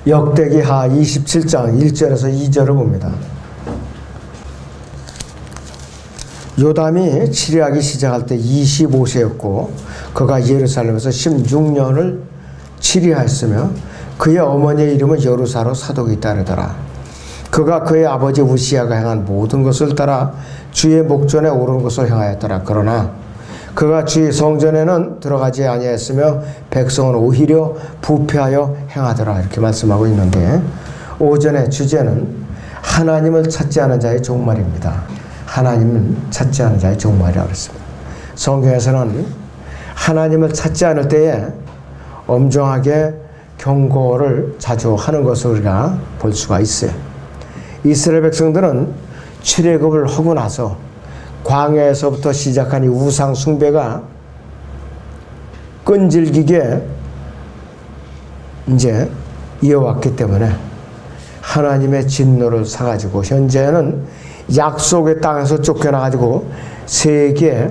역대기하 27장 1절에서 2절을 봅니다. 요담이 치리하기 시작할 때 25세였고 그가 예루살렘에서 16년을 치리하였으며 그의 어머니의 이름은 여루사로 사독이 따르더라. 그가 그의 아버지 우시야가 행한 모든 것을 따라 주의 목전에 옳은 것을 행하였더라. 그러나 그가 주의 성전에는 들어가지 아니하였으며 백성은 오히려 부패하여 행하더라. 이렇게 말씀하고 있는데 오전의 주제는 하나님을 찾지 않은 자의 종말입니다. 하나님을 찾지 않은 자의 종말이라고 했습니다. 성경에서는 하나님을 찾지 않을 때에 엄정하게 경고를 자주 하는 것을 우리가 볼 수가 있어요. 이스라엘 백성들은 출애굽을 하고 나서 광야에서부터 시작한 이 우상 숭배가 끈질기게 이제 이어왔기 때문에 하나님의 진노를 사가지고 현재는 약속의 땅에서 쫓겨나가지고 세계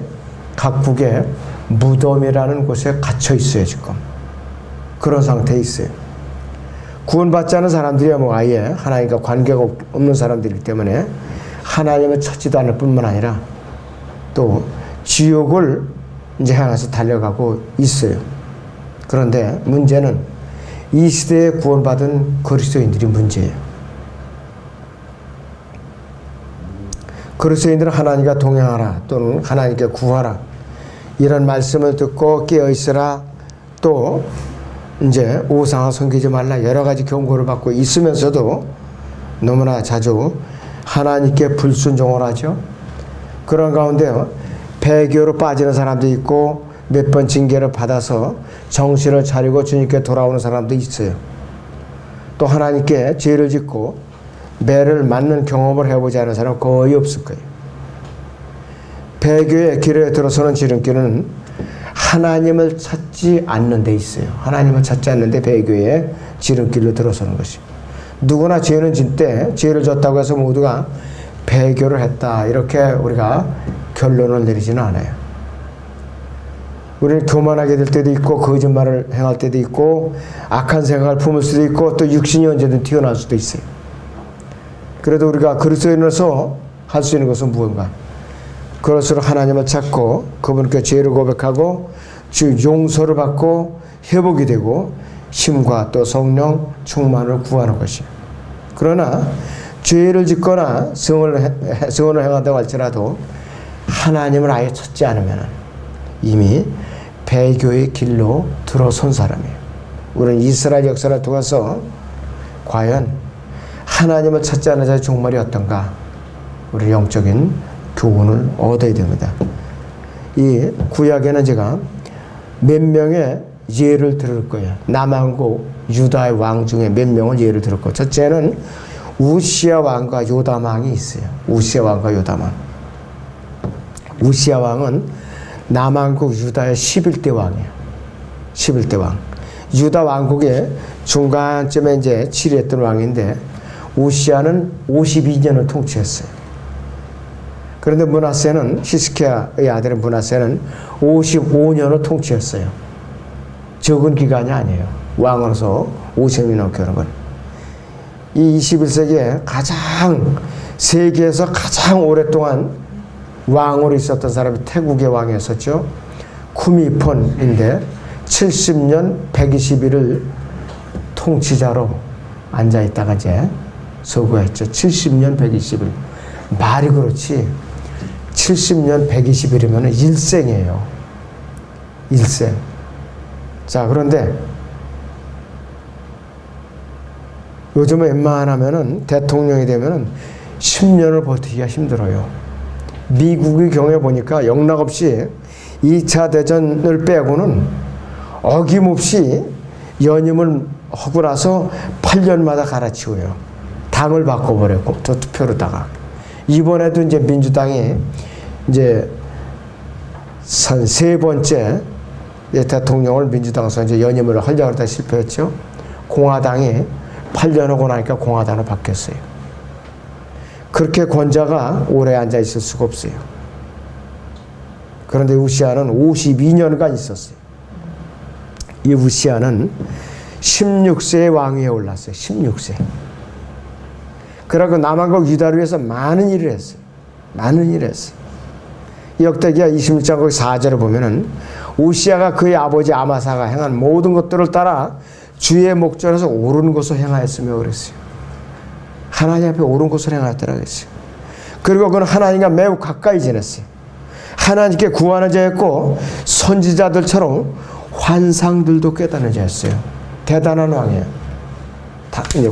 각국의 무덤이라는 곳에 갇혀 있어요. 지금 그런 상태에 있어요. 구원받지 않은 사람들이 뭐 아예 하나님과 관계가 없는 사람들이기 때문에 하나님을 찾지도 않을 뿐만 아니라 또 지옥을 이제 향해서 달려가고 있어요. 그런데 문제는 이 시대에 구원받은 그리스도인들이 문제예요. 그리스도인들은 하나님과 동행하라 또는 하나님께 구하라 이런 말씀을 듣고 깨어있으라 또 이제 우상을 섬기지 말라 여러 가지 경고를 받고 있으면서도 너무나 자주 하나님께 불순종을 하죠. 그런 가운데 배교로 빠지는 사람도 있고 몇 번 징계를 받아서 정신을 차리고 주님께 돌아오는 사람도 있어요. 또 하나님께 죄를 짓고 매를 맞는 경험을 해보지 않은 사람은 거의 없을 거예요. 배교의 길에 들어서는 지름길은 하나님을 찾지 않는 데 있어요. 하나님을 찾지 않는데 배교의 지름길로 들어서는 것이. 누구나 죄는 진 때 죄를 졌다고 해서 모두가 배교를 했다 이렇게 우리가 결론을 내리지는 않아요. 우리는 교만하게 될 때도 있고 거짓말을 행할 때도 있고 악한 생각을 품을 수도 있고 또 육신이 언제든 튀어나올 수도 있어요. 그래도 우리가 그리스도인으로서 할 수 있는 것은 무언가? 그럴수록 하나님을 찾고 그분께 죄를 고백하고 주 용서를 받고 회복이 되고 힘과 또 성령 충만을 구하는 것이에요. 그러나 죄를 짓거나 성을 행한다고 할지라도 하나님을 아예 찾지 않으면 이미 배교의 길로 들어선 사람이에요. 우리는 이스라엘 역사를 통해서 과연 하나님을 찾지 않은 자의 종말이 어떤가 우리 영적인 교훈을 얻어야 됩니다. 이 구약에는 제가 몇 명의 예를 들을 거예요. 남한국 유다의 왕 중에 몇 명을 예를 들을 거예요. 첫째는 우시야 왕과 요담 왕이 있어요. 우시야 왕과 요담 왕. 우시야 왕은 남한국 유다의 11대 왕이에요. 11대 왕. 유다 왕국의 중간쯤에 이제 치리했던 왕인데 우시야는 52년을 통치했어요. 그런데 므낫세는 히스기야의 아들인 므낫세는 55년을 통치했어요. 적은 기간이 아니에요. 왕으로서 50년이 넘게 하는 건. 이 21세기에 세계에서 가장 오랫동안 왕으로 있었던 사람이 태국의 왕이었었죠. 쿠미폰인데 70년 120일을 통치자로 앉아있다가 이제 서거했죠. 70년 120일. 말이 그렇지 70년 120일이면 일생이에요. 일생. 자, 그런데 요즘에 웬만하면은 대통령이 되면은 10년을 버티기가 힘들어요. 미국의 경우에 보니까 영락없이 2차 대전을 빼고는 어김없이 연임을 하고 나서 8년마다 갈아치워요. 당을 바꿔버렸고, 저 투표로다가. 이번에도 이제 민주당이 이제 세 번째 대통령을 민주당에서 이제 연임을 하려고 하다 실패했죠. 공화당이 8년 하고 나니까 공화당으로 바뀌었어요. 그렇게 권자가 오래 앉아 있을 수가 없어요. 그런데 우시야는 52년간 있었어요. 이 우시야는 16세의 왕위에 올랐어요. 16세. 그러고 남한국 유다를 위해서 많은 일을 했어요. 많은 일을 했어요. 역대기야 26장 거기 4절을 보면은 우시야가 그의 아버지 아마사가 행한 모든 것들을 따라 주의 목전에서 옳은 것을 행하였으며 그랬어요. 하나님 앞에 옳은 것을 행하였다라고 했어요. 그리고 그는 하나님과 매우 가까이 지냈어요. 하나님께 구하는 자였고 선지자들처럼 환상들도 깨닫는 자였어요. 대단한 왕이에요.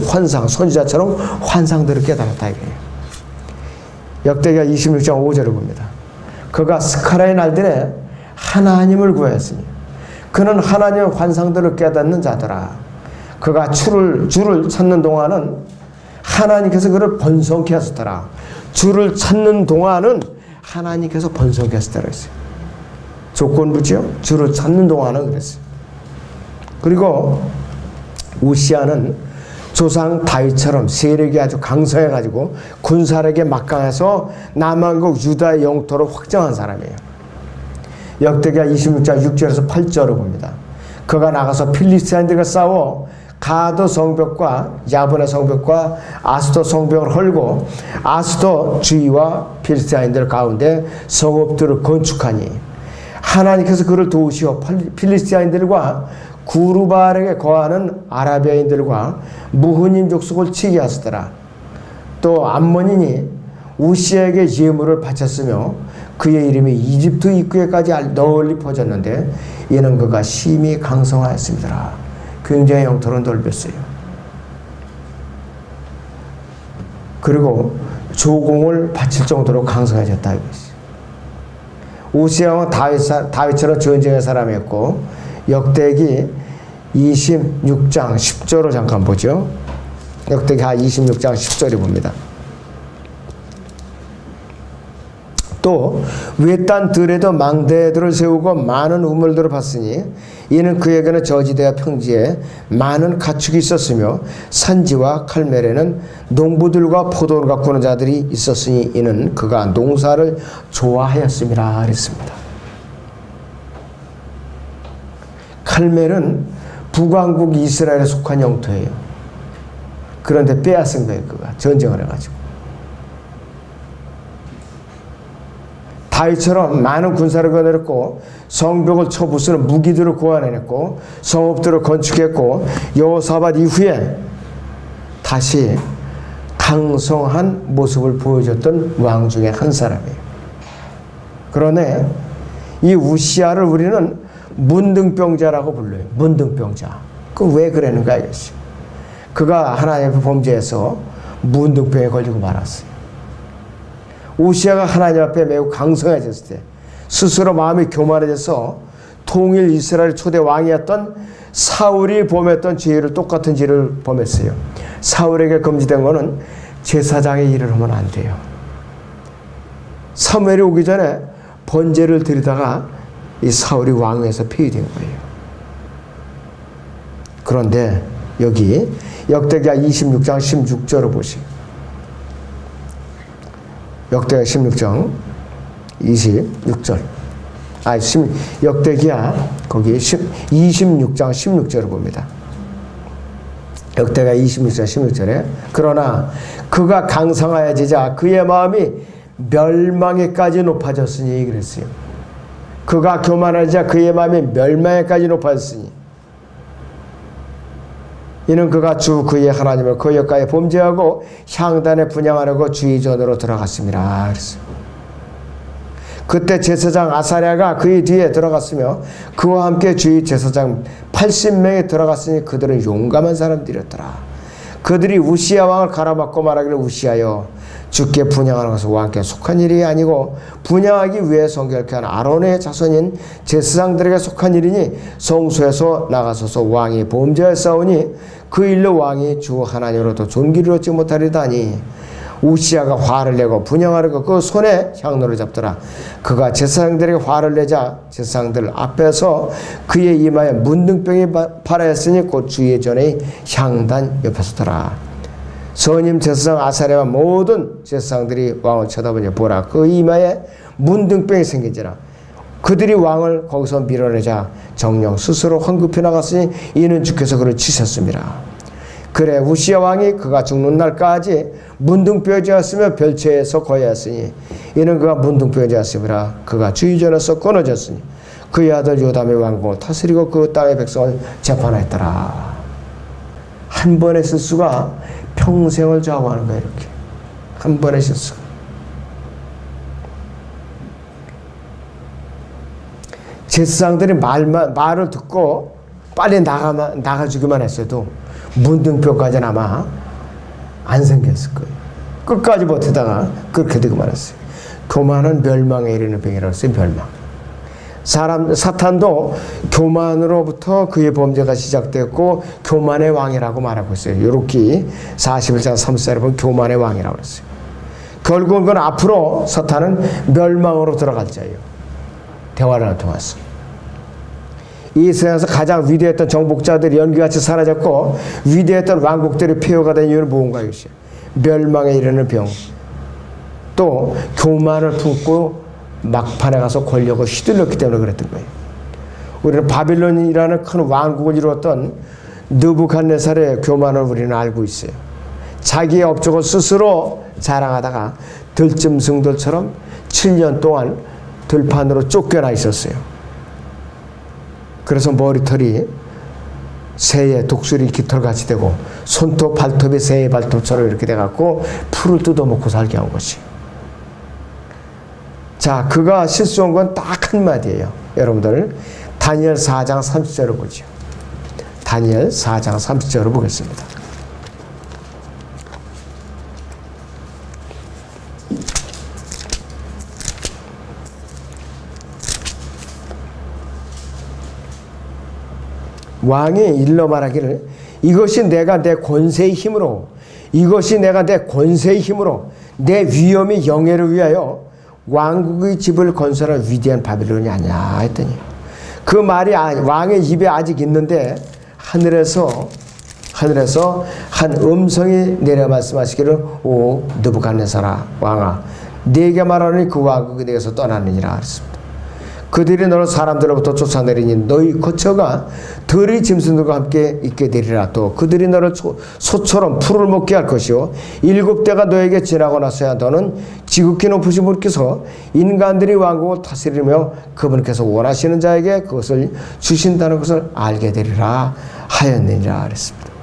환상, 선지자처럼 환상들을 깨달았다 이거예요. 역대기야 26장 5절을 봅니다. 그가 스카라의 날들에 하나님을 구하였으니 그는 하나님의 환상들을 깨닫는 자더라. 그가 줄을 찾는 동안은 하나님께서 그를 번성케 하셨더라. 줄을 찾는 동안은 하나님께서 번성케 하셨다고 했어요. 조건부죠. 줄을 찾는 동안은 그랬어요. 그리고 우시야는 조상 다윗처럼 세력이 아주 강성해가지고 군사력에 막강해서 남한국 유다의 영토를 확정한 사람이에요. 역대기야 26장 6절에서 8절을 봅니다. 그가 나가서 필리스타인들과 싸워 가드 성벽과 야분의 성벽과 아스도 성벽을 헐고 아스도 주위와 필리스타인들 가운데 성읍들을 건축하니 하나님께서 그를 도우시어 필리스타인들과 구르바알에게 거하는 아라비아인들과 무흐님 족속을 치게 하시더라. 또 암몬인이 우시야에게 예물을 바쳤으며 그의 이름이 이집트 입구에까지 널리 퍼졌는데 이는 그가 심히 강성하였습니다. 굉장히 영토를 넓혔어요. 그리고 조공을 바칠 정도로 강성해졌다 이것이. 우시야 왕은 다윗처럼 전쟁의 사람이었고 역대기 26장 10절을 잠깐 보죠. 역대기 26장 10절을 봅니다. 또 외딴 들에도 망대들을 세우고 많은 우물들을 봤으니 이는 그에게는 저지대와 평지에 많은 가축이 있었으며 산지와 칼멜에는 농부들과 포도를 가꾸는 자들이 있었으니 이는 그가 농사를 좋아하였음이라 그랬습니다. 칼멜은 북왕국 이스라엘에 속한 영토예요. 그런데 빼앗은 거예요. 그가 전쟁을 해가지고. 다윗처럼 많은 군사를 거느렸고 성벽을 쳐 부수는 무기들을 구하내냈고 성읍들을 건축했고 여호사밧 이후에 다시 강성한 모습을 보여줬던 왕 중에 한 사람이에요. 그러네 이 우시야를 우리는 문둥병자라고 불러요. 문둥병자. 그 왜 그랬는가 이것이. 그가 하나님 앞에 범죄해서 문둥병에 걸리고 말았어요. 우시야가 하나님 앞에 매우 강성해졌을 때 스스로 마음이 교만해져서 통일 이스라엘 초대 왕이었던 사울이 범했던 죄를 똑같은 죄를 범했어요. 사울에게 금지된 거는 제사장의 일을 하면 안 돼요. 사무엘이 오기 전에 번제를 드리다가 이 사울이 왕위에서 폐위된 거예요. 그런데 여기 역대기야 26장 16절을 보시오. 역대기야 16장 26절. 역대기야 거기 26장 16절을 봅니다. 역대기야 26장 16절에 그러나 그가 강성하여지자 그의 마음이 멸망에까지 높아졌으니 그랬어요. 그가 교만하자 그의 마음이 멸망에까지 높아졌으니 이는 그가 주 그의 하나님을 그 역가에 범죄하고 향단에 분향하려고 주의전으로 들어갔습니다. 그랬어요. 그때 제사장 아사랴가 그의 뒤에 들어갔으며 그와 함께 주의 제사장 80명이 들어갔으니 그들은 용감한 사람들이었더라. 그들이 우시야 왕을 갈아맞고 말하기를 우시야여 주께 분향하는 것은 왕께 속한 일이 아니고 분향하기 위해 성결케 한 아론의 자손인 제사장들에게 속한 일이니 성소에서 나가소서 왕이 범죄하였사오니 그 일로 왕이 주 하나님으로부터 존귀를 얻지 못하리다니. 우시야가 화를 내고 분향하려고 그 손에 향로를 잡더라. 그가 제사장들에게 화를 내자 제사장들 앞에서 그의 이마에 문둥병이 발하였으니 곧 주의 전에 향단 옆에 서더라. 선임 제사장 아사랴와 모든 제사장들이 왕을 쳐다보니 보라 그 이마에 문둥병이 생긴지라. 그들이 왕을 거기서 밀어내자 정령 스스로 황급히 나갔으니 이는 주께서 그를 치셨습니다. 그래 우시야 왕이 그가 죽는 날까지 문둥병자였으며 별체에서 거야였으니 이는 그가 문둥병자였으므라. 그가 주의전에서 끊어졌으니 그의 아들 요담의 왕국을 다스리고 그 땅의 백성을 재판하였더라. 한 번의 실수가 평생을 좌우하는 거예요. 이렇게 한 번의 실수. 제사장들이 말을 듣고 빨리 나가주기만 했어도 문둥병까지는 아마 안 생겼을 거예요. 끝까지 버티다가 그렇게 되고만 했어요. 교만은 멸망에 이르는 병이라고 했어요. 멸망. 사탄도 교만으로부터 그의 범죄가 시작되었고 교만의 왕이라고 말하고 있어요. 요렇게 41장 3절에 보면 교만의 왕이라고 그랬어요. 결국은 그건 앞으로 사탄은 멸망으로 들어갈 자예요. 대화를 통해서. 이 세상에서 가장 위대했던 정복자들이 연기같이 사라졌고 위대했던 왕국들이 폐허가 된 이유는 무언가 이것이에요. 멸망에 이르는 병. 또 교만을 품고 막판에 가서 권력을 휘둘렀기 때문에 그랬던 거예요. 우리는 바빌론이라는 큰 왕국을 이루었던 느부갓네살의 교만을 우리는 알고 있어요. 자기의 업적을 스스로 자랑하다가 들짐승들처럼 7년 동안 들판으로 쫓겨나 있었어요. 그래서 머리털이 새의 독수리 깃털같이 되고 손톱 발톱이 새의 발톱처럼 이렇게 돼갖고 풀을 뜯어먹고 살게 한 것이. 자, 그가 실수한 건 딱 한마디예요. 여러분들 다니엘 4장 30절을 보죠. 다니엘 4장 30절을 보겠습니다. 왕이 일러 말하기를 이것이 내가 내 권세의 힘으로 이것이 내가 내 권세의 힘으로 내 위엄의 영예를 위하여 왕국의 집을 건설한 위대한 바빌론이 아니야 했더니 그 말이 왕의 입에 아직 있는데 하늘에서 한 음성이 내려 말씀하시기를 오 느부갓네살아 왕아 네게 말하니 그 왕국이 내게서 떠나느니라 했습니다. 그들이 너를 사람들로부터 쫓아내리니 너희 거처가 들의 짐승들과 함께 있게 되리라. 또 그들이 너를 소처럼 풀을 먹게 할 것이요 7대가 너에게 지나고 나서야 너는 지극히 높으신 분께서 인간들이 왕국을 다스리며 그분께서 원하시는 자에게 그것을 주신다는 것을 알게 되리라 하였느니라 그랬습니다.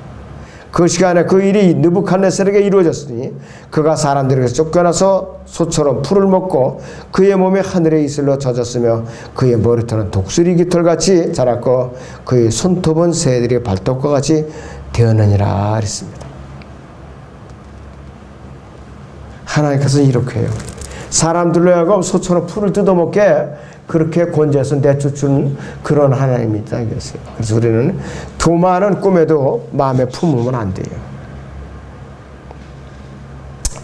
그 시간에 그 일이 느부갓네살에게 이루어졌으니 그가 사람들에게서 쫓겨나서 소처럼 풀을 먹고 그의 몸이 하늘의 이슬로 젖었으며 그의 머리털은 독수리 깃털같이 자랐고 그의 손톱은 새들의 발톱과 같이 되었느니라 그랬습니다. 하나님께서는 이렇게 해요. 사람들로 하여금 소처럼 풀을 뜯어먹게 그렇게 권세에서 내쫓은 그런 하나님이다 이것이에요. 그래서 우리는 교만은 꿈에도 마음에 품으면 안 돼요.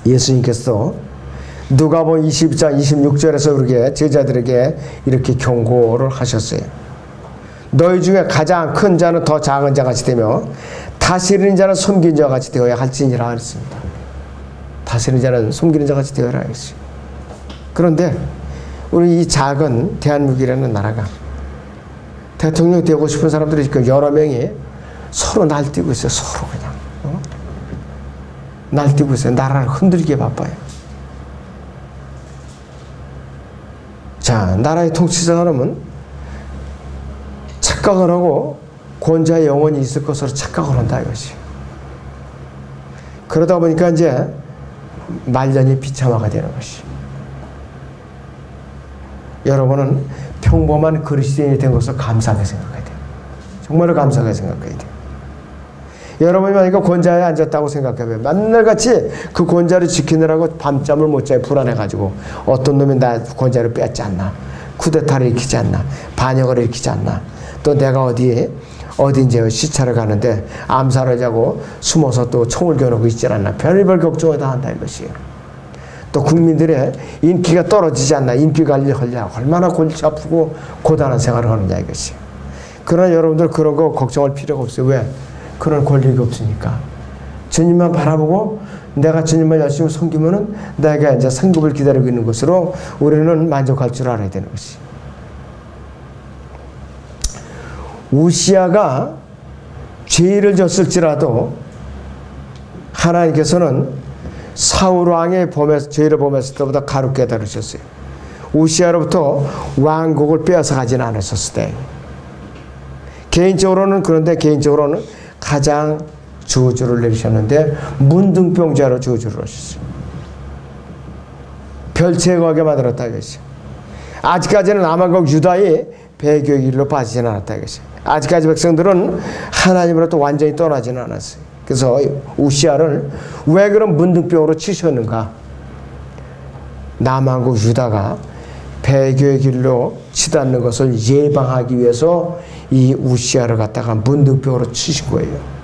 예수님께서 누가복음 22장 26절에서 우리에게 제자들에게 이렇게 경고를 하셨어요. 너희 중에 가장 큰 자는 더 작은 자같이 되며 다스리는 자는 섬긴 자같이 되어야 할지니라 그랬습니다. 다스리는 자는 섬기는 자같이 되어야 할지. 그런데 우리 이 작은 대한민국이라는 나라가 대통령 되고 싶은 사람들이 지금 여러 명이 서로 날뛰고 있어요. 서로 그냥 날뛰고 있어요. 나라를 흔들기에 바빠요. 자, 나라의 통치자가 그러면 착각을 하고 권자의 영원히 있을 것으로 착각을 한다 이것이. 그러다 보니까 이제 말년이 비참화가 되는 것이. 여러분은 평범한 그리스도인이 된 것을 감사하게 생각해야 돼요. 정말로 감사하게 생각해야 돼요. 여러분이 만약에 권좌에 앉았다고 생각해봐요. 맨날같이 그 권좌를 지키느라고 밤잠을 못 자요. 불안해가지고 어떤 놈이 나 권좌를 뺏지 않나, 쿠데타를 일으키지 않나, 반역을 일으키지 않나, 또 내가 어디 이제 시차를 가는데 암살하자고 숨어서 또 총을 겨누고 있지 않나, 별의별 걱정을 다 한다 이것이에요. 또 국민들의 인기가 떨어지지 않나, 인기 관리하려고 얼마나 골치 아프고 고단한 생활을 하느냐 이것이. 그러나 여러분들 그런 거 걱정할 필요가 없어요. 왜? 그런 권리가 없으니까. 주님만 바라보고 내가 주님만 열심히 섬기면은 내가 이제 상급을 기다리고 있는 것으로 우리는 만족할 줄 알아야 되는 것이. 우시야가 죄를 졌을지라도 하나님께서는 사울 왕의 죄를 범했을 때보다 가볍게 다루셨어요. 우시야로부터 왕국을 빼앗아 가지는 않으셨을 때. 그런데 개인적으로는 가장 저주를 내리셨는데 문둥병자로 저주를 하셨어요. 별채거하게 만들었다 이것이. 아직까지는 남한국 유다의 배교의 길로 빠지지는 않았다 이것이. 아직까지 백성들은 하나님으로부터 완전히 떠나지는 않았어요. 그래서 우시야를 왜 그런 문둥병으로 치셨는가? 남한국 유다가 배교의 길로 치닫는 것을 예방하기 위해서 이 우시야를 갖다가 문둥병으로 치신 거예요.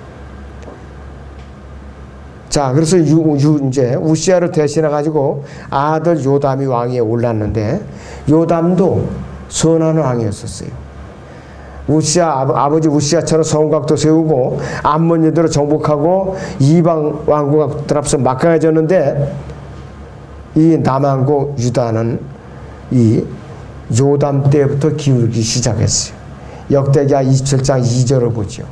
자, 그래서 이제 우시야를 대신해 가지고 아들 요담이 왕위에 올랐는데 요담도 선한 왕이었었어요. 아버지 우시야처럼 성곽도 세우고 암몬인들을 정복하고 이방 왕국들 앞서 막강해졌는데 이 남왕국 유다는 이 요담 때부터 기울기 시작했어요. 역대기하 27장 2절을 보죠.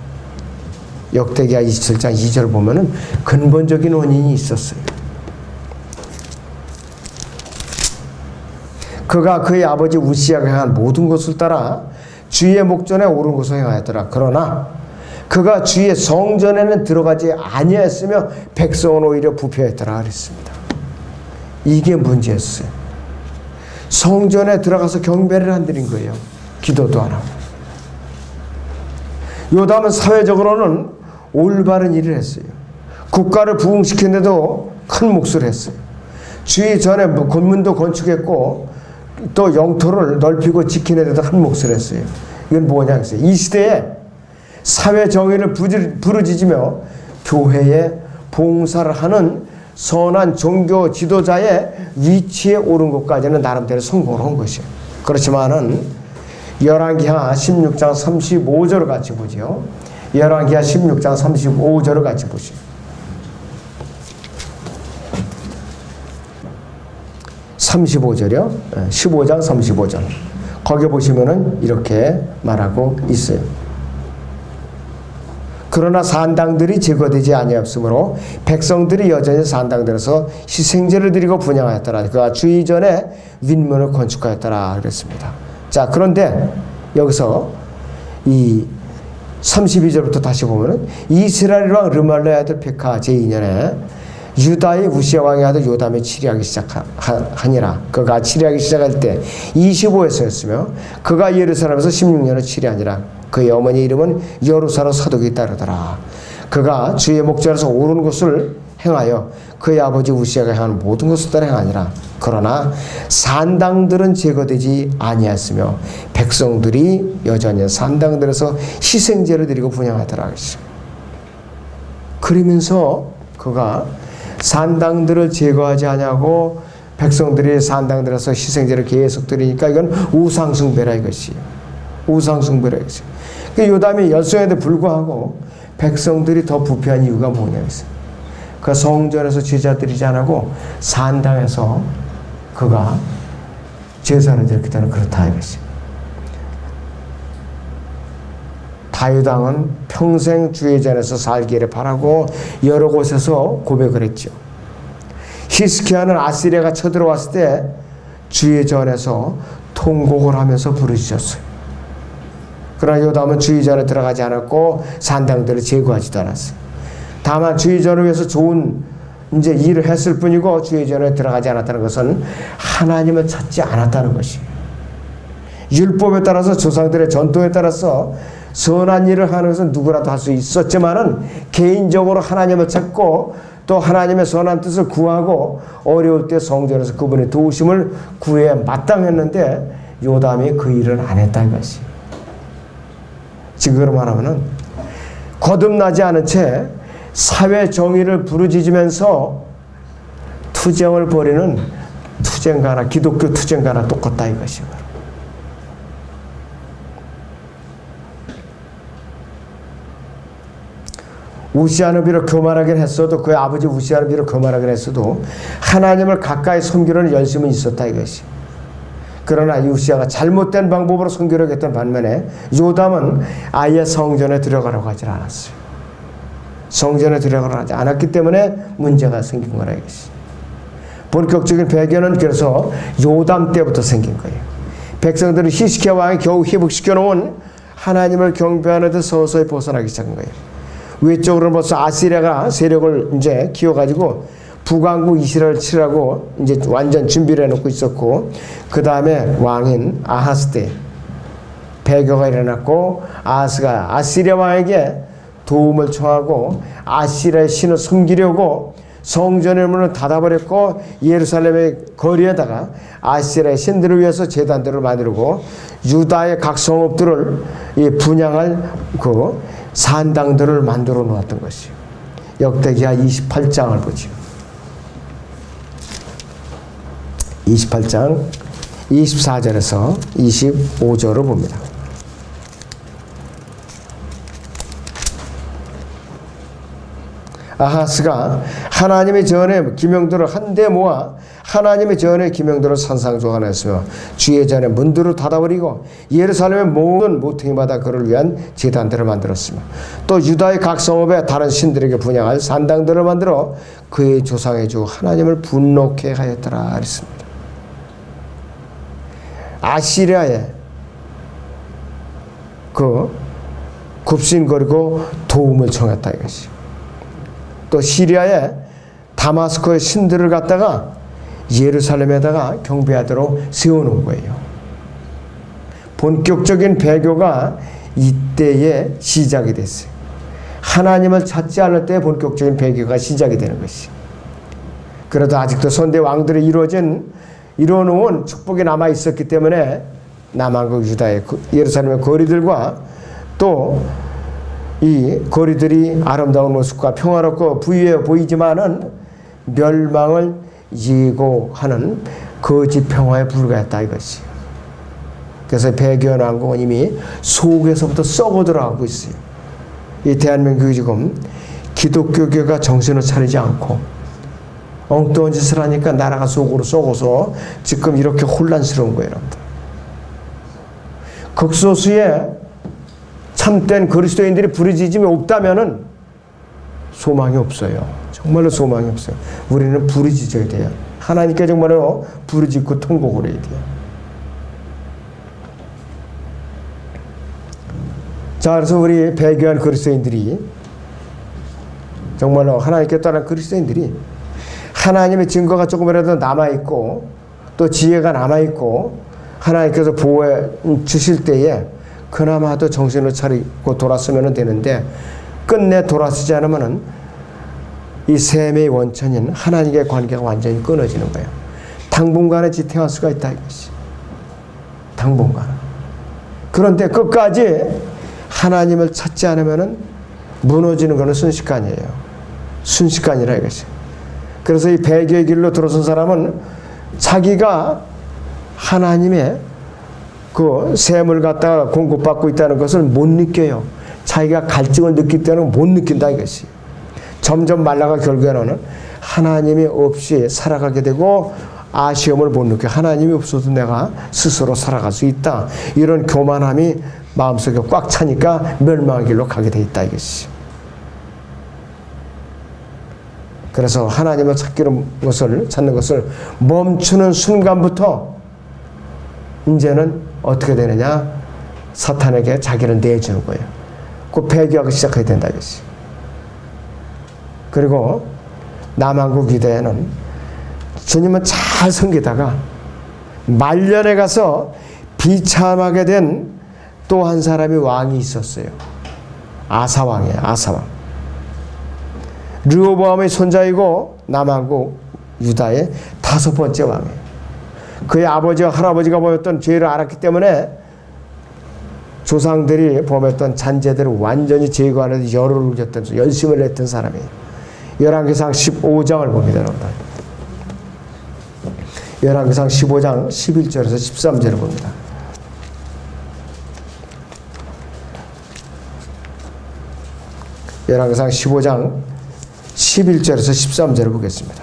역대기하 27장 2절을 보면은 근본적인 원인이 있었어요. 그가 그의 아버지 우시야가 행한 모든 것을 따라 주의 목전에 옳은 것을 행하였더라. 그러나 그가 주의 성전에는 들어가지 아니하였으며 백성은 오히려 부패했더라 그랬습니다. 이게 문제였어요. 성전에 들어가서 경배를 안 드린 거예요. 기도도 안 하고. 요담은 사회적으로는 올바른 일을 했어요. 국가를 부흥시키는데도 큰 몫을 했어요. 주의 전에 건문도 건축했고 또 영토를 넓히고 지키는 데도 한 몫을 했어요. 이건 뭐냐 했어요. 이 시대에 사회 정의를 부르짖으며 교회에 봉사를 하는 선한 종교 지도자의 위치에 오른 것까지는 나름대로 성공을 한 것이에요. 그렇지만은 열왕기하 16장 35절을 같이 보죠. 열왕기하 16장 35절을 같이 보시죠. 35절이요. 15장 35절. 거기 보시면은 이렇게 말하고 있어요. 그러나 산당들이 제거되지 아니하였으므로 백성들이 여전히 산당들에서 희생제를 드리고 분향하였더라. 그가 주의 전에 윗문을 건축하였더라 그랬습니다. 자, 그런데 여기서 이 32절부터 다시 보면은 이스라엘 왕 르말라의 아들 페카 제2년에 유다의 우시야 왕의 아들 요담이 치리하기 시작하니라. 그가 치리하기 시작할 때 25세였으며 그가 예루살렘에서 16년을 치리하니라. 그의 어머니 이름은 여루사로 사독이 따르더라. 그가 주의 목전에서 옳은 것을 행하여 그의 아버지 우시야가 행하는 모든 것을 따라 행하니라. 그러나 산당들은 제거되지 아니하였으며 백성들이 여전히 산당들에서 희생제를 드리고 분향하더라. 그러면서 그가 산당들을 제거하지 않냐고 백성들이 산당들에서 희생제를 계속 드리니까 이건 우상숭배라 이것이. 우상숭배라 이것이. 그 요담이 열성에도 불구하고 백성들이 더 부패한 이유가 뭐냐 했어요. 그 성전에서 제사 드리지 않고 산당에서 그가 제사를 드렸기 때문에 그렇다 이것이. 다윗왕은 평생 주의 전에서 살기를 바라고 여러 곳에서 고백을 했죠. 히스기야는 아시리아가 쳐들어왔을 때 주의 전에서 통곡을 하면서 부르짖었어요. 그러나 요담은 주의 전에 들어가지 않았고 산당들을 제거하지도 않았어요. 다만 주의 전을 위해서 좋은 이제 일을 했을 뿐이고 주의 전에 들어가지 않았다는 것은 하나님을 찾지 않았다는 것이에요. 율법에 따라서 조상들의 전통에 따라서 선한 일을 하는 것은 누구라도 할 수 있었지만은 개인적으로 하나님을 찾고 또 하나님의 선한 뜻을 구하고 어려울 때 성전에서 그분의 도우심을 구해야 마땅했는데 요담이 그 일을 안 했다 이것이. 지금 말하면은 거듭나지 않은 채 사회 정의를 부르짖으면서 투쟁을 벌이는 투쟁가나 기독교 투쟁가나 똑같다 이것이에요. 우시야는 비록 교만하긴 했어도 그의 아버지 우시야는 비록 교만하긴 했어도 하나님을 가까이 섬기려는 열심은 있었다 이것이. 그러나 요시야가 잘못된 방법으로 선교를 했던 반면에 요담은 아예 성전에 들어가라고 하지 않았어요. 성전에 들어가라고 하지 않았기 때문에 문제가 생긴 거라 이것이. 본격적인 배경은 그래서 요담 때부터 생긴 거예요. 백성들을 히스기야 왕이 겨우 회복시켜 놓은 하나님을 경배하는 데 서서히 벗어나기 시작한 거예요. 외적으로는 벌써 아시리아가 세력을 이제 키워가지고 북왕국 이스라엘을 치라고 이제 완전 준비를 해놓고 있었고, 그 다음에 왕인 아하스 때 배교가 일어났고, 아하스가 아시리아 왕에게 도움을 청하고 아시리아의 신을 섬기려고 성전의 문을 닫아버렸고, 예루살렘의 거리에다가 아시리아의 신들을 위해서 제단들을 만들고 유다의 각 성읍들을 분양할 그 산당들을 만들어 놓았던 것이요. 역대기하 28장을 보죠. 28장 24절에서 25절을 봅니다. 아하스가 하나님의 전에 기명들을 한데 모아 하나님의 전에 기명들을 산상조각냈으며 주의 전에 문들을 닫아버리고 예루살렘의 모든 모퉁이마다 그를 위한 제단들을 만들었으며 또 유다의 각 성읍에 다른 신들에게 분양할 산당들을 만들어 그의 조상의 주 하나님을 분노케 하였더라 그랬습니다. 아시리아에 그 굽신거리고 도움을 청했다 이것이. 또 시리아에 다마스코의 신들을 갖다가 예루살렘에다가 경배하도록 세워놓은 거예요. 본격적인 배교가 이때에 시작이 됐어요. 하나님을 찾지 않을 때 본격적인 배교가 시작이 되는 것이. 그래도 아직도 선대 왕들이 이뤄놓은 축복이 남아 있었기 때문에 남한국 유다의 예루살렘의 거리들과 또 이 거리들이 아름다운 모습과 평화롭고 부유해 보이지만은 멸망을 예고하는 거짓 평화에 불과했다 이것이에요. 그래서 배교한 왕국은 이미 속에서부터 썩어 들어가고 있어요. 이 대한민국이 지금 기독교계가 정신을 차리지 않고 엉뚱한 짓을 하니까 나라가 속으로 썩어서 지금 이렇게 혼란스러운 거예요. 여러분들. 극소수의 참된 그리스도인들이 부르짖음이 없다면은 소망이 없어요. 정말로 소망이 없어요. 우리는 부르짖어야 돼요. 하나님께 정말로 부르짖고 통곡을 해야 돼요. 자, 그래서 우리 배교한 그리스도인들이 정말로 하나님께 따른 그리스도인들이 하나님의 증거가 조금이라도 남아있고 또 지혜가 남아있고 하나님께서 보호해 주실 때에 그나마도 정신을 차리고 돌아서면 되는데 끝내 돌아서지 않으면 이 셈의 원천인 하나님과의 관계가 완전히 끊어지는 거예요. 당분간에 지탱할 수가 있다 이것이. 당분간. 그런데 끝까지 하나님을 찾지 않으면 무너지는 것은 순식간이에요. 순식간이라 이것이. 그래서 이 배교의 길로 들어선 사람은 자기가 하나님의 그 셈을 갖다가 공급받고 있다는 것을 못 느껴요. 자기가 갈증을 느낄 때는 못 느낀다 이것이. 점점 말라가 결국에는 하나님이 없이 살아가게 되고 아쉬움을 못 느껴. 하나님이 없어도 내가 스스로 살아갈 수 있다. 이런 교만함이 마음속에 꽉 차니까 멸망의 길로 가게 돼 있다 이것이. 그래서 하나님을 찾는 것을 멈추는 순간부터 이제는 어떻게 되느냐? 사탄에게 자기를 내주는 거예요. 그 배교하기 시작해야 된다 이것이. 그리고 남한국 유대에는 주님은 잘 섬기다가 말년에 가서 비참하게 된 또 한 사람이 왕이 있었어요. 아사왕이에요. 아사왕. 르호보암의 손자이고 남한국 유다의 5번째 왕이에요. 그의 아버지와 할아버지가 범했던 죄를 알았기 때문에 조상들이 범했던 잔재들을 완전히 제거하는 데 열을 올렸던, 열심을 냈던 사람이에요. 열왕기상 15장을 봅니다. 여러분. 열왕기상 15장 11절에서 13절을 봅니다. 열왕기상 15장 11절에서 13절을 보겠습니다.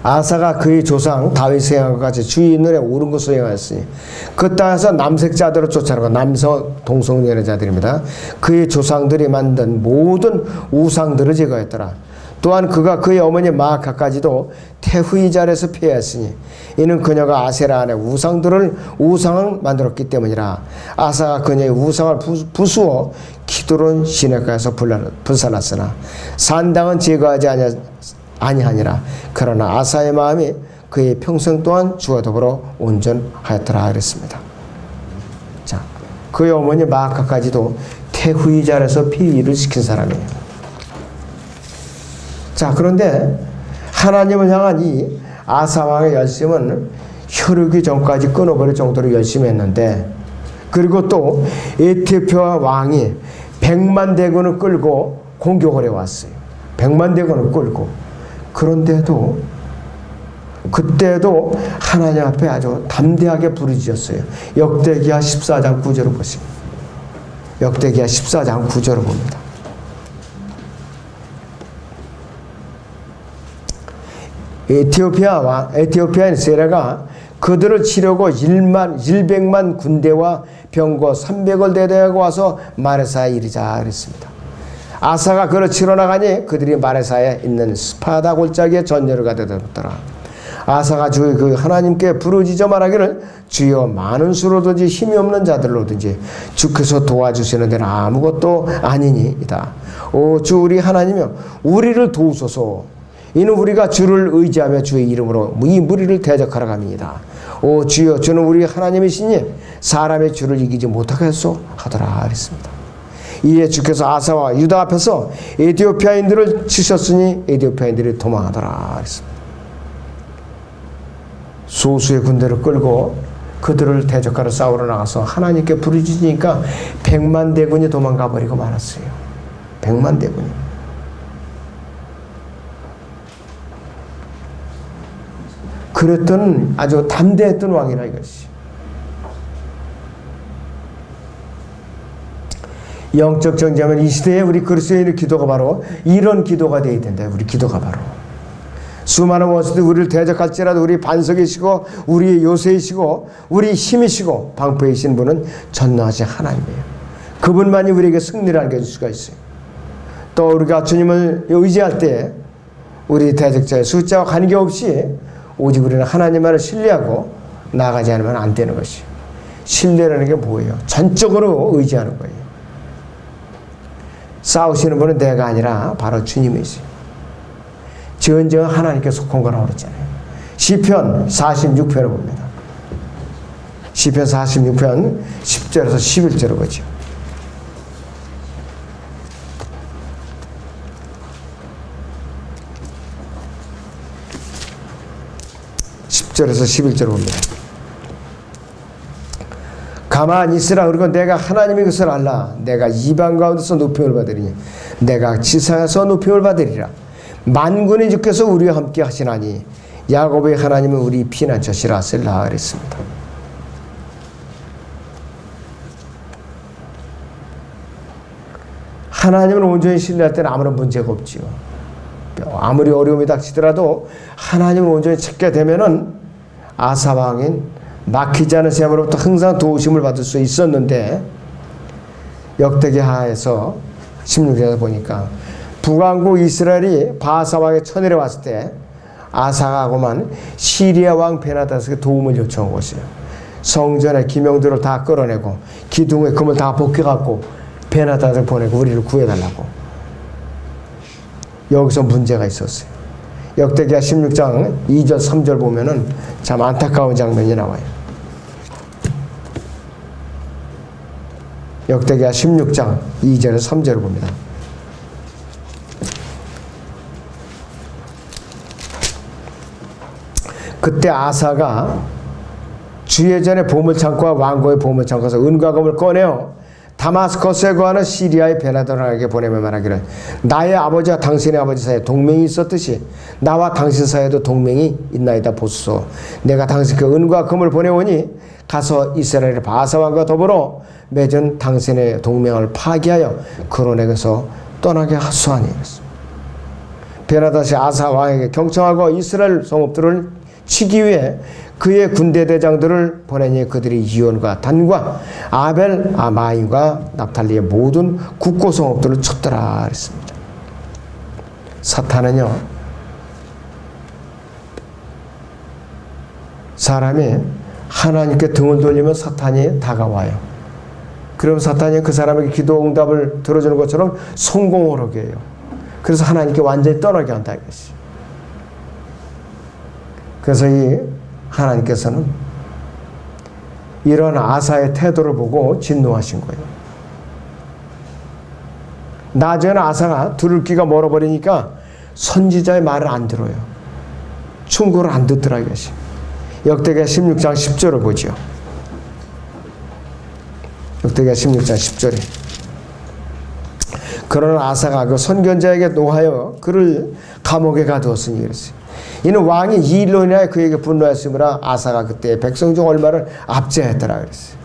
아사가 그의 조상 다윗의 행함과 같이 주의 눈에 옳은 것을 행하였으니 그 땅에서 남색자들을 쫓아나고 남성 동성연애자들입니다. 그의 조상들이 만든 모든 우상들을 제거했더라. 또한 그가 그의 어머니 마아카까지도 태후이잘에서 피하였으니 이는 그녀가 아세라 안에 우상을 만들었기 때문이라. 아사가 그녀의 우상을 부수어 기드론 시내가에서 불살랐으나 산당은 제거하지 아니하니라. 그러나 아사의 마음이 그의 평생 동안 주와 더불어 온전하였더라 그랬습니다. 자, 그의 어머니 마아카까지도 태후이잘에서 피위를 시킨 사람이에요. 자, 그런데 하나님을 향한 이 아사 왕의 열심은 혈육이 전까지 끊어버릴 정도로 열심히 했는데, 그리고 또 에티오피아 왕이 100만 대군을 끌고 공격을 해왔어요. 100만 대군을 끌고. 그런데도 그때도 하나님 앞에 아주 담대하게 부르짖었어요. 역대기하 14장 9절을 보시면, 역대기하 14장 9절을 봅니다. 에티오피아인 세라가 그들을 치려고 100만 군대와 병거 300을 대대하고 와서 마레사에 이르자 그랬습니다. 아사가 그를 치러 나가니 그들이 마레사에 있는 스파다 골짜기에 전열을 가득했더라. 아사가 주의 그 하나님께 부르짖어 말하기를 주여 많은 수로든지 힘이 없는 자들로든지 주께서 도와주시는 데는 아무것도 아니니이다. 오 주 우리 하나님이여 우리를 도우소서. 이는 우리가 주를 의지하며 주의 이름으로 이 무리를 대적하러 갑니다. 오 주여 주는 우리 하나님이시니 사람의 주를 이기지 못하겠소 하더라 그랬습니다. 이에 주께서 아사와 유다 앞에서 에티오피아인들을 치셨으니 에티오피아인들이 도망하더라 그랬습니다. 소수의 군대를 끌고 그들을 대적하러 싸우러 나가서 하나님께 부르짖으니까 100만 대군이 도망가 버리고 말았어요. 100만 대군이. 그랬던 아주 담대했던 왕이라 이것이. 영적 정죄하면 이 시대에 우리 그리스도인의 기도가 바로 이런 기도가 되어야 된다. 우리 기도가 바로. 수많은 원수들이 우리를 대적할지라도 우리 반석이시고 우리의 요새이시고 우리 힘이시고 방패이신 분은 전능하신 하나님이에요. 그분만이 우리에게 승리를 안겨줄 수가 있어요. 또 우리가 주님을 의지할 때 우리 대적자의 숫자와 관계없이 오직 우리는 하나님만을 신뢰하고 나아가지 않으면 안 되는 것이에요. 신뢰라는 게 뭐예요? 전적으로 의지하는 거예요. 싸우시는 분은 내가 아니라 바로 주님이세요. 전쟁은 하나님께 속한 거라고 그랬잖아요. 시편 46편을 봅니다. 시편 46편 10절에서 11절을 보죠. 절에서 11절을 봅니다. 가만히 있으라. 그리고 내가 하나님의 것을 알라. 내가 이방 가운데서 높임을 받으리니 내가 지상에서 높임을 받으리라. 만군의 주께서 우리와 함께 하시나니 야곱의 하나님은 우리 피난처시라. 셀라 그랬습니다. 하나님을 온전히 신뢰할 때는 아무런 문제가 없지요. 아무리 어려움이 닥치더라도 하나님을 온전히 찾게 되면은 아사왕인 막히지 않은 셈으로부터 항상 도우심을 받을 수 있었는데, 역대기하에서 16절에 보니까 북왕국 이스라엘이 바사왕의 천일에 왔을 때 아사하고만 시리아 왕 베나다스에게 도움을 요청한 것이에요. 성전의 기명들을 다 끌어내고 기둥의 금을 다 벗겨갖고 베나다스를 보내고 우리를 구해달라고. 여기서 문제가 있었어요. 역대기하 16장 2절 3절 보면은 참 안타까운 장면이 나와요. 역대기하 16장 2절에서 3절을 봅니다. 그때 아사가 주의 전에 보물창고와 왕고의 보물창고에서 은과 금을 꺼내어 다마스커스에 거하는 시리아의 베나다라에게 보내며 말하기를 나의 아버지와 당신의 아버지 사이에 동맹이 있었듯이 나와 당신 사이에도 동맹이 있나이다 보소서. 내가 당신께 은과 금을 보내오니 가서 이스라엘의 바사왕과 더불어 맺은 당신의 동맹을 파기하여 그로 내게서 떠나게 하소하니. 베나다시 아사 왕에게 경청하고 이스라엘 성읍들을 치기 위해 그의 군대 대장들을 보내니 그들이 이온과 단과 아벨 아마임과 납탈리의 모든 국고 성읍들을 쳤더라 그랬습니다. 사탄은요, 사람이 하나님께 등을 돌리면 사탄이 다가와요. 그럼 사탄이 그 사람에게 기도 응답을 들어주는 것처럼 성공을 하게 해요. 그래서 하나님께 완전히 떠나게 한다 이것이. 그래서 이 하나님께서는 이런 아사의 태도를 보고 진노하신 거예요. 나중에는 아사가 들을 귀가 멀어버리니까 선지자의 말을 안 들어요. 충고를 안 듣더라 이것이. 역대기야 16장 10절을 보죠. 역대기야 16장 10절에 그러나 아사가 그 선견자에게 노하여 그를 감옥에 가두었으니 그랬어요. 이는 왕이 이 일로 인하여 그에게 분노하였으므로 아사가 그때 백성 중 얼마를 압제했더라 그랬어요.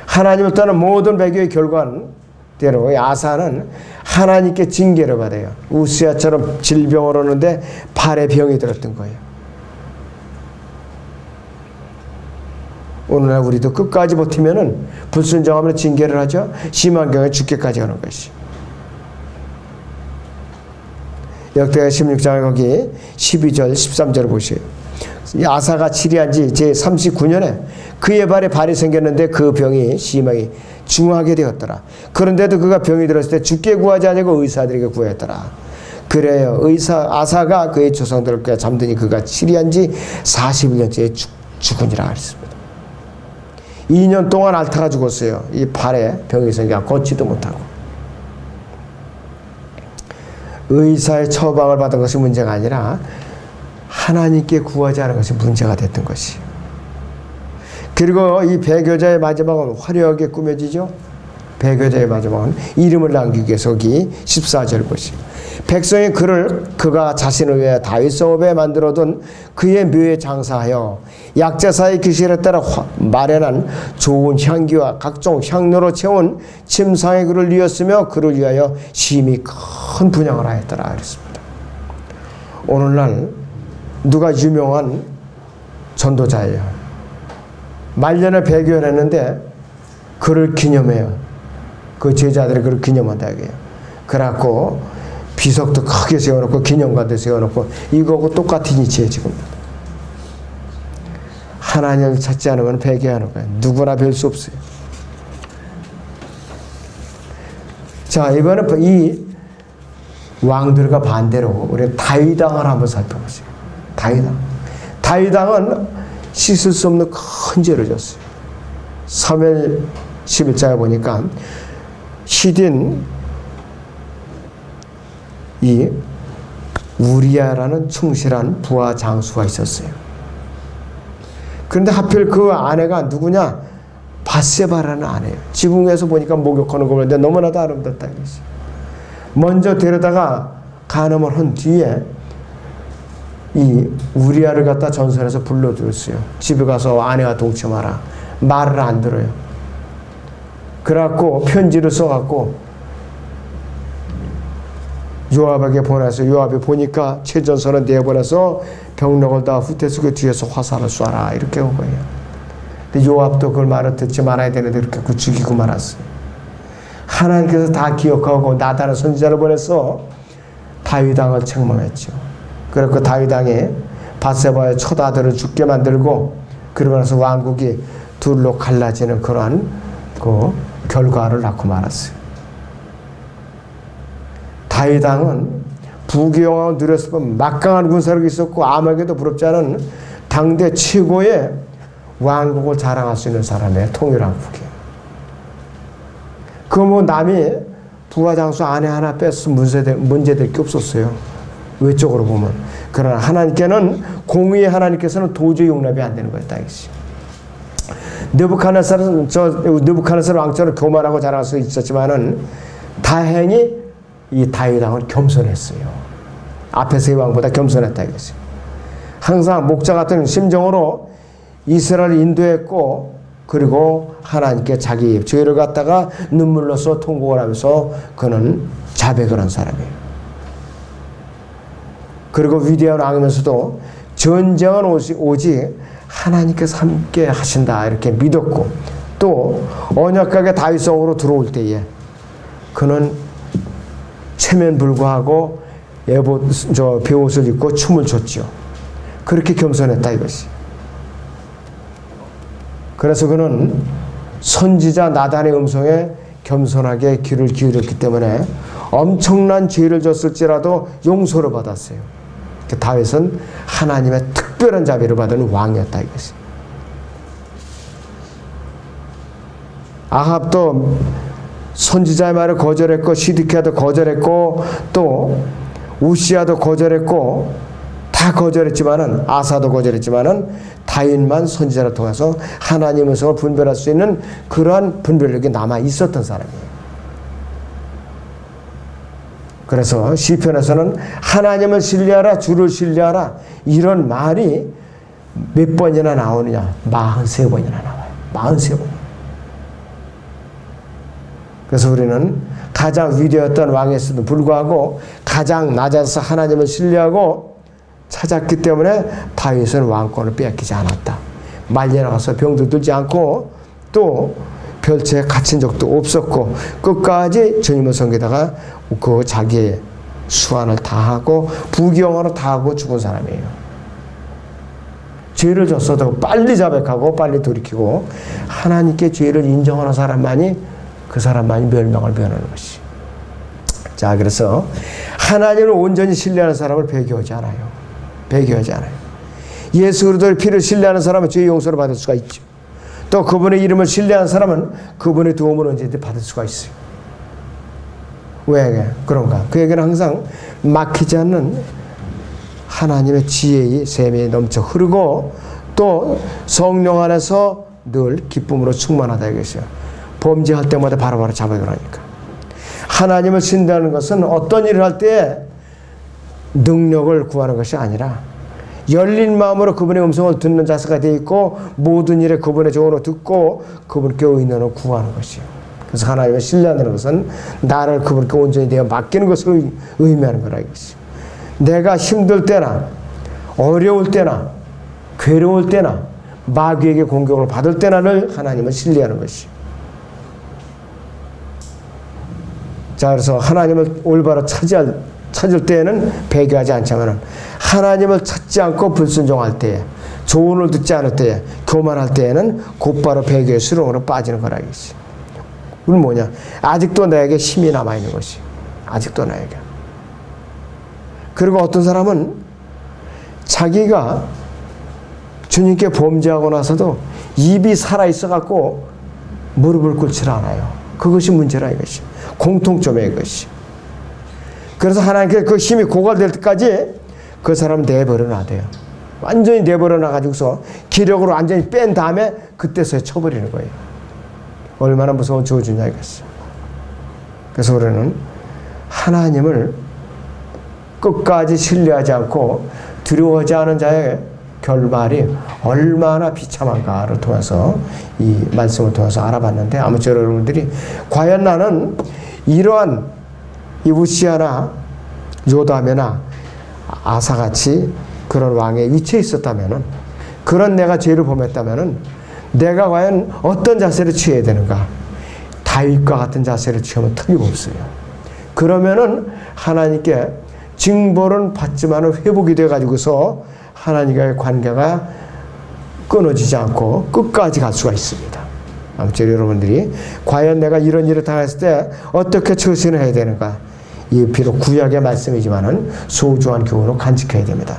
하나님을 떠난 모든 배교의 결과대로 아사는 하나님께 징계를 받아요. 우스야처럼 질병을 얻는데 발에 병이 들었던 거예요. 오늘날 우리도 끝까지 버티면은 불순종하면 징계를 하죠. 심한 경우에 죽게까지 하는 것이. 역대하 16장에 거기 12절 13절을 보세요. 아사가 치리한 지 제39년에 그의 발에 발이 생겼는데 그 병이 심하게 중하게 되었더라. 그런데도 그가 병이 들었을 때 죽게 구하지 아니고 의사들에게 구했더라. 그래요. 아사가 그의 조상들과 잠드니 그가 치리한 지 41년째에 죽으니라 했습니다. 2년 동안 앓다가 죽었어요. 이 발에 병이 생겨 걷지도 못하고. 의사의 처방을 받은 것이 문제가 아니라 하나님께 구하지 않은 것이 문제가 됐던 것이에요. 그리고 이 배교자의 마지막은 화려하게 꾸며지죠. 배교자의 마지막은 이름을 남기기 위해서 여기 14절 보시죠. 백성이 그가 자신을 위해 다윗 성읍에 만들어둔 그의 묘에 장사하여 약제사의 기실에 따라 마련한 좋은 향기와 각종 향료로 채운 침상에 그를 뉘었으며 그를 위하여 심히 큰 분향을 하였더라 그랬습니다. 오늘날 누가 유명한 전도자예요. 말년에 배교를 했는데 그를 기념해요. 그 제자들이 그를 기념한다 이게요. 그래갖고 비석도 크게 세워놓고 기념관도 세워놓고 이거하고 똑같은 이치에 지금 하나님을 찾지 않으면 배교하는 거예요. 누구나 뵐 수 없어요. 자, 이번에 이 왕들과 반대로 우리 다윗왕을 한번 살펴보세요. 다윗왕은 씻을 수 없는 큰 죄를 졌어요. 사무엘 11장에 보니까 히딘 이 우리야라는 충실한 부하 장수가 있었어요. 그런데 하필 그 아내가 누구냐? 밧세바라는 아내예요. 지붕에서 보니까 목욕하는 거 보는데 너무나도 아름답다 이거지. 먼저 데려다가 간음을 한 뒤에 이 우리야를 갖다 전선에서 불러들였어요. 집에 가서 아내와 동침하라. 말을 안 들어요. 그래갖고 편지를 써갖고 요압에게 보내서 요압이 보니까 최전선을 내보내서 병력을 다 후퇴해서 그 뒤에서 화살을 쏴라 이렇게 한 거예요. 근데 요압도 그걸 말을 듣지 말아야 되는데 이렇게 그 죽이고 말았어요. 하나님께서 다 기억하고 나단의 선지자를 보내서 다윗왕을 책망했죠. 그래서 다윗왕이 밧세바의 첫 아들을 죽게 만들고 그러고 나서 왕국이 둘로 갈라지는 그러한 그 결과를 낳고 말았어요. 다윗왕은 부귀영화를 누렸을 뿐 막강한 군사력이 있었고 아무에게도 부럽지 않은 당대 최고의 왕국을 자랑할 수 있는 사람의 통일왕국이에요. 그 뭐 남이 부하장수 아내 하나 뺏어 문제될 게 없었어요. 외적으로 보면. 그러나 하나님께는 공의의 하나님께서는 도저히 용납이 안 되는 거였다 이것이. 느부갓네살 왕처럼 교만하고 자랑할 수 있었지만은 다행히 이 다윗왕은 겸손했어요. 앞에서의 왕보다 겸손했다 이것이. 항상 목자 같은 심정으로 이스라엘을 인도했고 그리고 하나님께 자기 죄를 갖다가 눈물로써 통곡을 하면서 그는 자백을 한 사람이에요. 그리고 위대한 왕이면서도 전쟁은 오직 하나님께서 함께 하신다 이렇게 믿었고, 또 언약궤가 다윗 성으로 들어올 때에 그는 체면불구하고 베옷을 입고 춤을 췄죠. 그렇게 겸손했다 이것이. 그래서 그는 선지자 나단의 음성에 겸손하게 귀를 기울였기 때문에 엄청난 죄를 졌을지라도 용서를 받았어요. 다윗은 하나님의 특별한 자비를 받은 왕이었다 이것이. 아합도 선지자의 말을 거절했고, 시드키야도 거절했고, 또 우시야도 거절했고, 다 거절했지만은, 아사도 거절했지만은 다윗만 선지자를 통해서 하나님의 음성을 분별할 수 있는 그러한 분별력이 남아 있었던 사람이에요. 그래서 시편에서는 하나님을 신뢰하라, 주를 신뢰하라, 이런 말이 몇 번이나 나오느냐? 43번이나 나와요. 43번. 그래서 우리는 가장 위대했던 왕에서도 불구하고 가장 낮아서 하나님을 신뢰하고 찾았기 때문에 다윗은 왕권을 빼앗기지 않았다. 말려나가서 병도 들지 않고 또 별채에 갇힌 적도 없었고 끝까지 주님을 섬기다가 그 자기의 수완을 다하고 부귀영화를 다하고 죽은 사람이에요. 죄를 졌어도 빨리 자백하고 빨리 돌이키고 하나님께 죄를 인정하는 사람만이 그 사람만이 멸망을 면하는 것이. 자, 그래서 하나님을 온전히 신뢰하는 사람을 배교하지 않아요. 배교하지 않아요. 예수 그리스도의 피를 신뢰하는 사람은 죄의 용서를 받을 수가 있죠. 또 그분의 이름을 신뢰하는 사람은 그분의 도움을 언제든지 받을 수가 있어요. 왜 그런가? 그에게는 항상 막히지 않는 하나님의 지혜의 샘이 넘쳐 흐르고 또 성령 안에서 늘 기쁨으로 충만하다 이것이요. 범죄할 때마다 바로바로 자백을 하니까. 하나님을 신뢰하는 것은 어떤 일을 할 때 능력을 구하는 것이 아니라 열린 마음으로 그분의 음성을 듣는 자세가 되어 있고 모든 일에 그분의 조언을 듣고 그분께 의논을 구하는 것이에요. 그래서 하나님을 신뢰하는 것은 나를 그분께 온전히 내어 맡기는 것을 의미하는 거라 이것이죠. 내가 힘들 때나 어려울 때나 괴로울 때나 마귀에게 공격을 받을 때나를 하나님을 신뢰하는 것이에요. 자, 그래서 하나님을 올바로 찾을 때에는 배교하지 않지만 하나님을 찾지 않고 불순종할 때에 조언을 듣지 않을 때에 교만할 때에는 곧바로 배교의 수렁으로 빠지는 거라 이것이. 그건 뭐냐? 아직도 나에게 힘이 남아있는 것이. 아직도 나에게. 그리고 어떤 사람은 자기가 주님께 범죄하고 나서도 입이 살아있어갖고 무릎을 꿇지 않아요. 그것이 문제라 이것이. 공통점이에요 이것이. 그래서 하나님께 그 힘이 고갈될 때까지 그 사람은 내버려 놔둬요. 완전히 내버려 놔가지고서 기력으로 완전히 뺀 다음에 그때서야 쳐버리는 거예요. 얼마나 무서운 저주냐 이것이. 그래서 우리는 하나님을 끝까지 신뢰하지 않고 두려워하지 않은 자의 결말이 얼마나 비참한가를 통해서 이 말씀을 통해서 알아봤는데, 아무쪼록 여러분들이 과연 나는 이러한 이 우시야나 요담이나 아사같이 그런 왕의 위치에 있었다면은, 그런 내가 죄를 범했다면은 내가 과연 어떤 자세를 취해야 되는가? 다윗과 같은 자세를 취하면 틀림없어요. 그러면은 하나님께 징벌은 받지만은 회복이 돼 가지고서 하나님과의 관계가 끊어지지 않고 끝까지 갈 수가 있습니다. 아무쪼록 여러분들이 과연 내가 이런 일을 당했을 때 어떻게 처신을 해야 되는가? 이 비록 구약의 말씀이지만은 소중한 교훈을 간직해야 됩니다.